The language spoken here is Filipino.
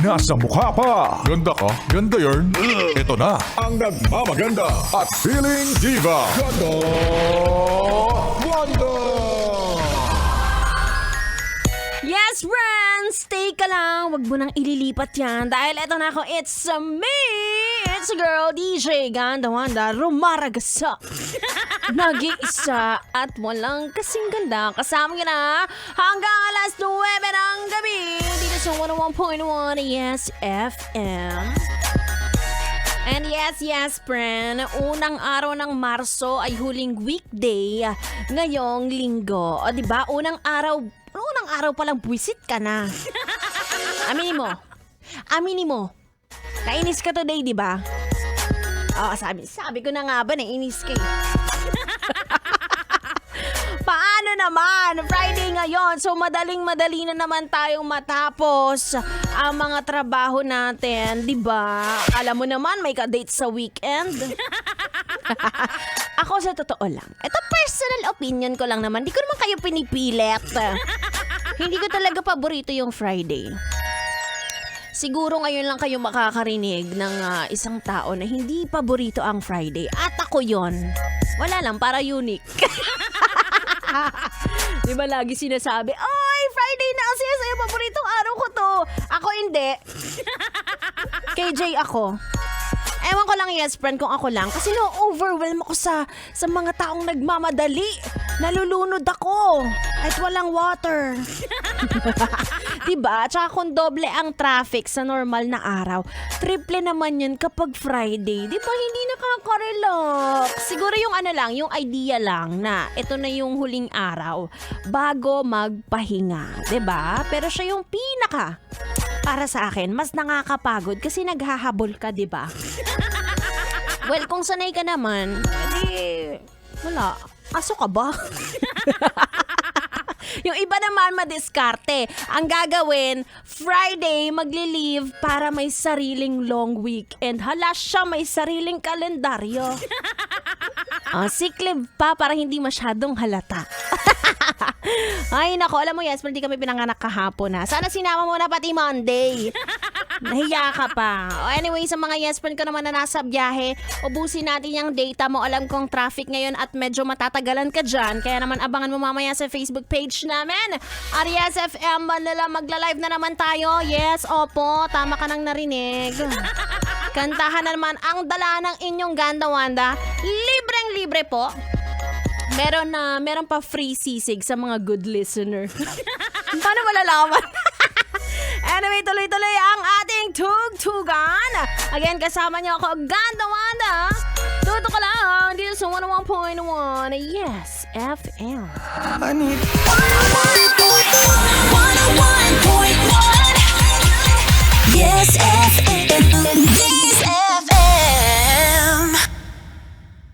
nasa mukha pa. Ganda ka, ganda yarn. Ito na, ang nagmamaganda at feeling diva. Ganda Wanda! Yes, friends! Stay ka lang. Huwag mo nang ililipat yan. Dahil eto na ako, it's me! It's a girl, DJ Ganda Wanda, rumaragasa. Nag-iisa at walang kasing ganda. Kasama ka na hanggang alas 9 ng gabi. Dito sa 101.1 Yes FM. And yes, friend, unang araw ng Marso ay huling weekday ngayong linggo. O diba, unang araw palang buwisit ka na. Aminin mo. Nainis ka today, diba? Oo, sabi ko na nga ba, nainis ka eh. Paano naman? Friday ngayon, so madaling-madali na naman tayong matapos ang mga trabaho natin, di ba? Alam mo naman, may ka-date sa weekend. Ako sa totoo lang, ito personal opinion ko lang naman, di ko naman kayo pinipilit. Hindi ko talaga paborito yung Friday. Siguro ngayon lang kayo makakarinig ng isang tao na hindi paborito ang Friday. At ako yon. Wala lang, para unique. Di ba lagi sinasabi, "Oy, Friday na kasi sa'yo, paboritong araw ko to." Ako hindi. KJ ako. Ewan ko lang, yes friend, kung ako lang. Kasi na-overwhelm ako sa mga taong nagmamadali. Nalulunod ako. At walang water. Diba? Tsaka kung doble ang traffic sa normal na araw, triple naman yun kapag Friday. Diba? Hindi nakaka-relax. Siguro yung yung idea lang na ito na yung huling araw bago magpahinga. Diba? Pero siya yung pinaka. Para sa akin, mas nakakapagod kasi naghahabol ka, diba? Well, kung sanay ka naman, edi, wala. Aso ka ba? Yung iba naman madiskarte. Ang gagawin, Friday magli-leave para may sariling long weekend. Hala siya, may sariling kalendaryo. Sick leave pa para hindi masyadong halata. Ay nako, alam mo yes, hindi kami pinanganak kahapon na. Sana sinama mo na pati Monday. Nahiya ka pa. Anyway, sa mga yes friend ko naman na nasa biyahe, ubusin natin yung data mo. Alam kong traffic ngayon at medyo matatagalan ka dyan. Kaya naman abangan mo mamaya sa Facebook page namin. Yes FM Manila, magla-live na naman tayo. Yes, opo, tama ka nang narinig. Kantahan na naman ang dala ng inyong Ganda Wanda. Libreng-libre po. Meron pa free sisig sa mga good listener. Paano malalaman? Anyway, tuloy-tuloy ang ating tugtugan. Again, kasama niyo ako, Ganda Wanda. Tuto ka lang dito sa 101.1 Yes FM. I need 101.1 Yes